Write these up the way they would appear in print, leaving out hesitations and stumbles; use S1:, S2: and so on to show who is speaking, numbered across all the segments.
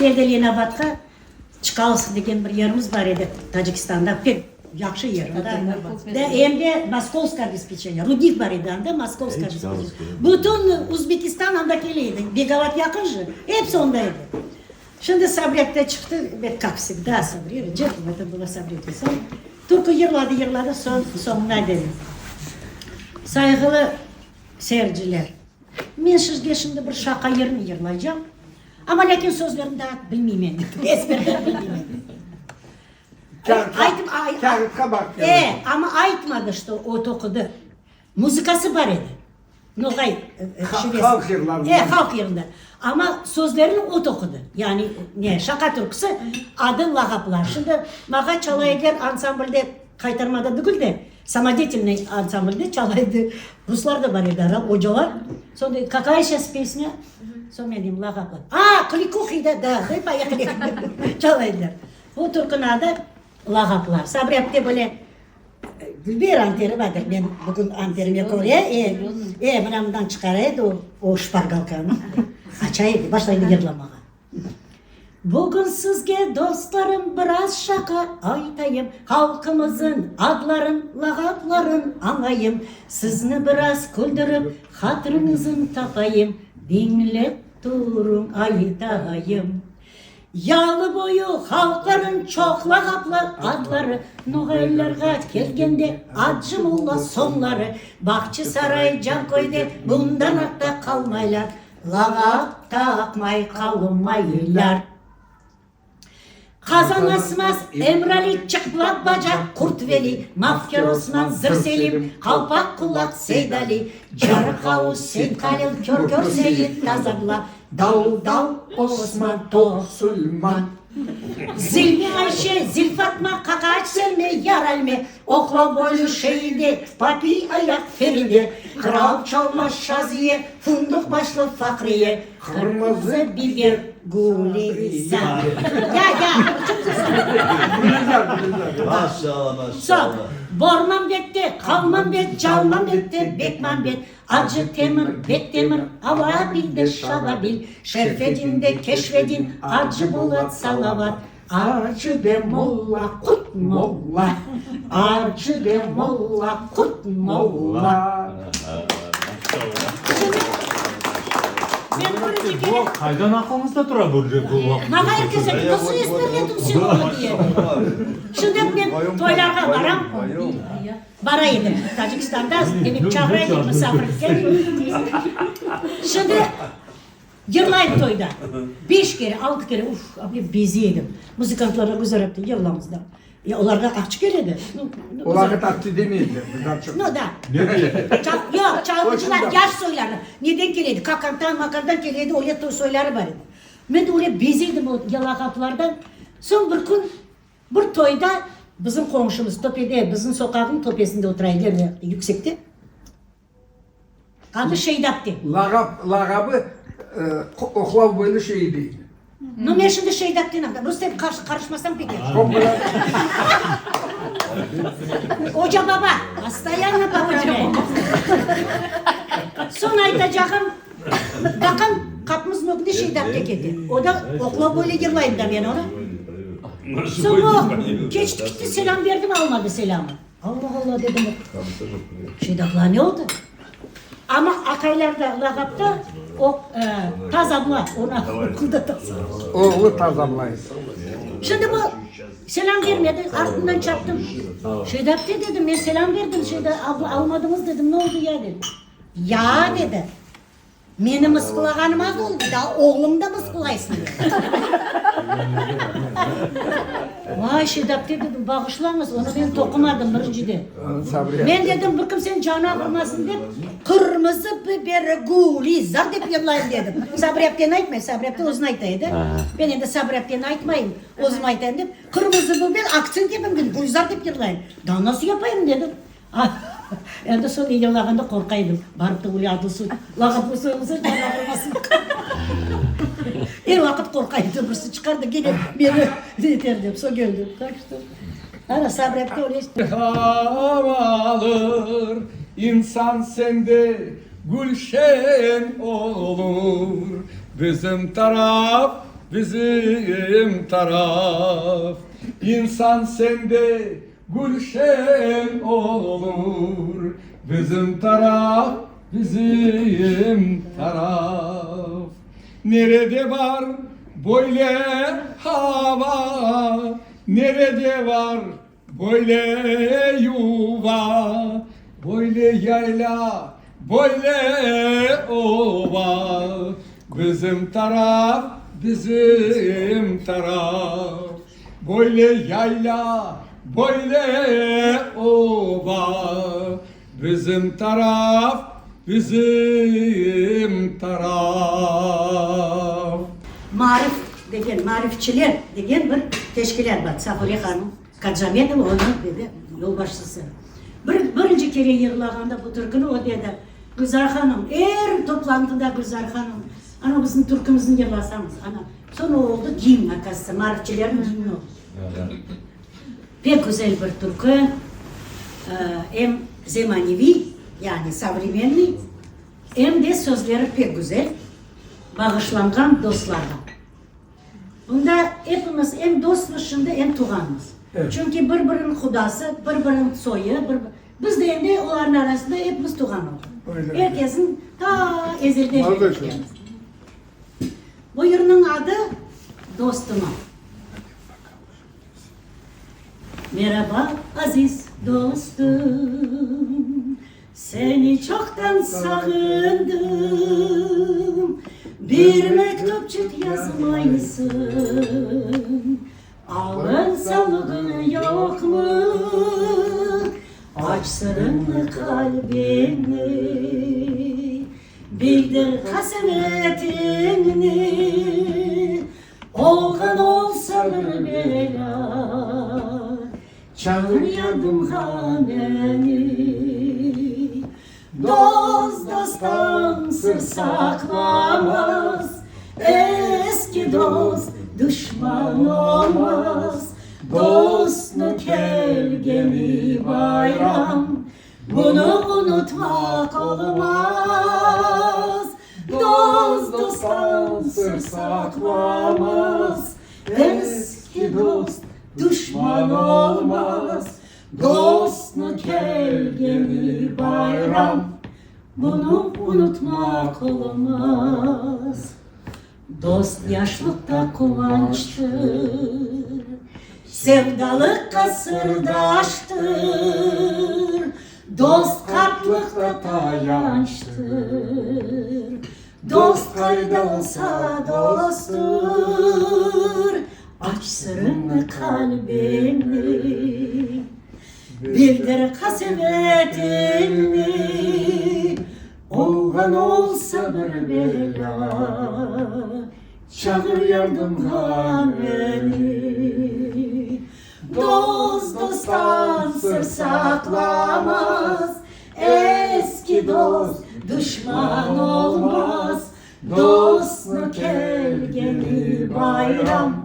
S1: Beldelenabadga Çıkalsk degan bir yerimiz var edi Tojikistonda. Pek yaxshi yer. Da endi Moskovska dispetcheriya, Rudif var edi anda Moskovska dispetcheriya. Bütün Uzbekistan anda keleydi. Begavat yakınjı. Hepsi ondaydı. Şimdi Sabret'te çıktı ve как всегда Sabri, это было Sabret'te. Только yırladı sonuna dedi. Saygılı seyirciler. Men sizge şimdi bir şaka yerini yırlayacağım. Ama lakin sözlerini daha bilmeyeyim. Ezberden bilmeyeyim. Ama aytmadı işte o tokudu. Muzikası var idi. Nogay.
S2: Halk yırlarından.
S1: Halk yırından. Ama sözlerini o tokudu. Yani şaka türküsü adı lağaplar. Şimdi mağa çalaydılar ansamblde kaytarmada değil de самодеятельный ансамбльde çalaydı. Ruslar da var idi ara, hocalar. Sonra какая сейчас песня? Sonra dedim lağaplar. Кликухи'de da поехали. Çalaydılar. Bu türkünün adı lağaplar. Sabret'te böyle bir anteri vardır. Ben bugün anterimi koyuyor. Bundan çıkaraydı o şpargalkanı. Açaydı, başlaydı yırlamağa. Bugün sizge dostlarım biraz şaka aytayım. Halkımızın adların, lağapların anlayayım. Sizni biraz güldürüp hatırınızın tapayım. Dinlep durun aytayım. Yağlı boyu halkların çok lağaplı adları. Noğaylarga kelgende acı mulla sonları. Bahçesaray Cankoy'da bundan artta kalmaylar. Lağap takmay kalmaylar. Kazan Asmaz, Emrali çıplak bacak Kurtveli, Mafker Osman Zır Selim, Kalpak kulak Seydali, Carık Havuz Seyit Halil, Kör Seyit Nazarla, Dal Osman Tosulman. Zilmi Ayşe, Zil Fatma, Kakaç Selme, Yaralme, Okla boylu Şehide, Papi Ayak Feride, Kral Çalma Şaziye, Fındık başlı Fakriye, Kırmızı biber Gulizar. Ya.
S3: Maşallah.
S1: Borman bette, kalman bet, çalman bette, bekman bet, acı temir, bet temir, hava bilde şalabil, şerfedinde keşfedin, acı bulat salavat, acı de molla, kut molla, acı de molla, kut molla.
S4: Bu kaydan aklınızda dura böyle bu vakit.
S1: Bana herkese nasıl ezberledim sen onu diye. Şimdi ben toylarga varam. Baraydım Tacikistan'da, demek çağıraydım misafirken. Şimdi yırlaydım toyda. 5 kere, 6 kere, abi beziydim. Müzikantlara güzel yaptı yıllamızda. Ya onlarda akçı geledi.
S2: Onlarda taktı demeydi.
S1: No da.
S4: Nereye?
S1: Yok, çalgıcılar yaş soylarına. Neden geledi? Kakan'dan, makardan geledi, öyle soyları var idi. Ben de öyle beziydim o yalakaplardan. Son bir gün bir toyda bizim komşumuz tepede, bizim sokağın tepesinde oturaydı yüksekte. Adı Şeydap'tı.
S2: Lağabı oklav böyle şey değil.
S1: No ben şimdi Şeydap diyeyim. Rus'ta karışmasam peki. Hoca baba. Постоянно повторяю. Son aytacağım. Bakın kapımızın önünde Şeydap geldi. O da okula böyle yırlayayım da ben ona. Sonra geçti gitti selam verdim almadı selamı. Allah dedim. Şeydap'la ne oldu? Ama Akaylar'da, Lağap'ta o Taz abla, ona okulda Taz abla.
S2: Oğlu Taz ablayız.
S1: Şimdi bu selam vermedi, ardından çarptım. Şeydap dedim, ben selam verdim, Şeydap abla almadınız dedim, ne oldu ya dedi. Ya dedi, beni mıskılağanım az oldu, daha oğlum da mıskılaysın dedi. Vay Şeydap dedim, bağışlanız, onu ben tokumadım birincide. Ben dedim, bıkkım sen canı akılmasın deyip, kırmızı biber Gulizar deyip yıllayın dedim. Sabriyapten aytmayın, Sabriyapten uzun aytaydı. Ben de Sabriyapten aytmayın, uzun aytayım deyip, kırmızı biber akcent yapayım dedim, Gulizar deyip yıllayın. Daha nasıl yapayım dedim. Endi son yıllaganda korkaydım. Barıp da öyle adılsın, lağaplı soyulsa canı akılmasın. Her vakit korkaydım, birisi çıkardı gene beni yeter deyip, son gördüm. Kaçtım. Ana Sabriyapten öyle işte.
S5: Havalar insan sende gülşen olur. Bizim taraf bizim taraf. İnsan sende gülşen olur, bizim taraf, bizim taraf. Nerede var böyle hava, nerede var böyle yuva, böyle yayla, böyle ova, bizim taraf, bizim taraf. Böyle yayla, böyle ova, bizim taraf, bizim taraf.
S1: Marif degen, marifçiler degen bir teşkilat var. Safariye Hanım, Kadjametova onun dedi, yolbaşçısı. Birinci kere yığılağında bu türkünü o dedi. Güzel Hanım, toplantıda Güzel Hanım, ana bizim türkümüzün yığılasamız, ana. Sonra oldu giyim akası, marifçilerin giyimi oldu. Pek güzel bir türkü, hem zemanevi, yani savremenli, hem de sözleri pek güzel, bağışlangan dostlardan. Bunda hepimiz hem dostmuşunda hem tuğanımız.
S2: Evet.
S1: Çünkü birbirinin hudası, birbirinin soyu, biz de hem de onların arasında hepimiz tuğan olduk.
S2: Öyle.
S1: Herkesin ta ezelden
S2: Kardeşim.
S1: gelmiş. Bu yırının adı Dostuma. Merhaba aziz dostum, seni çoktan sağındım. Bir mektupçuk yazmaysın, alın sağlığın yok mu? Aç sırrını kalbini, bildir hasenetini. Olgan olsa bir bela, çağır yardım haneni. Dost dosttan sır saklamaz, eski dost düşman olmaz. Dostluk gemi bayram, bunu unutmak olmaz. Dost dosttan sır saklamaz, eski dost düşman olmaz. Dostluk gemi bayram, bunu unutmak olmaz. Dost yaşlıkta kıvançtır, sevdalıkta sırdaştır. Dost kartlıkta tayançtır, dost kayda olsa dosttur. Aç sırrını kalbini, bildir kasevetini. Olgan olsa bir bela, çağır yardım haneni. Dost dosttan sır saklamaz, eski dost düşman olmaz. Dostluk gemi bayram,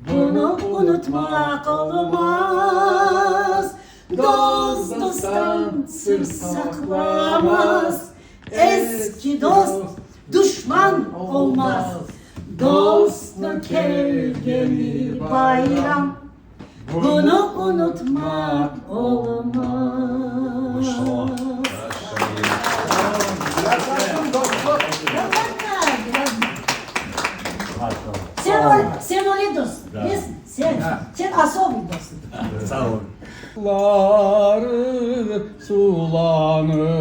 S1: bunu unutmak olmaz. Dost dosttan sır saklamaz, eski dost düşman olmaz. Dostluk gemi bayram, bunu unutmak olmaz. Sen öyle dost. Sen asıl bir dostsun.
S3: Sağ olun.
S5: Suları sulanır,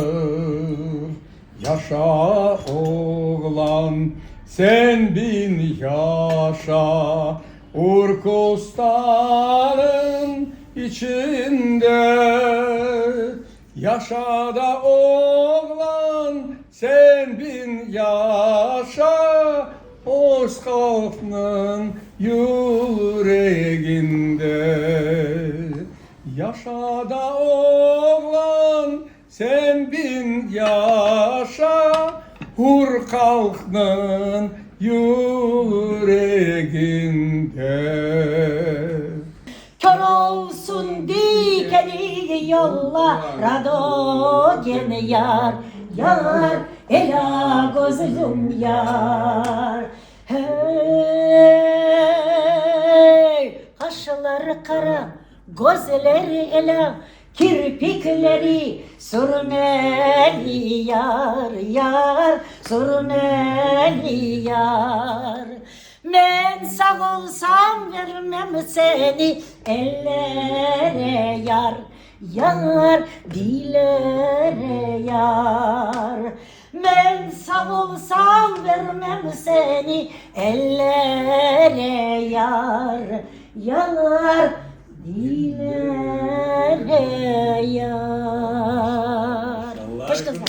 S5: yaşa oğlan sen bin yaşa. Urkustanın içinde yaşa da oğlan sen bin yaşa. Oz halkının yüreğinde yaşa da oğlan sen bin yaşa. Hur halkının yüreğinde.
S1: Kör olsun dikeni yollara do gene yar, yar, ela gözüm yar. Hey. kara kara gözleri ele kirpikleri sürmeli yar yar sürmeli yar. Ben sağ olsam vermem seni ellere yar yar dilere yar. Ben sağ olsam vermem seni ellere yar yar dilere yar. Hoş geldin.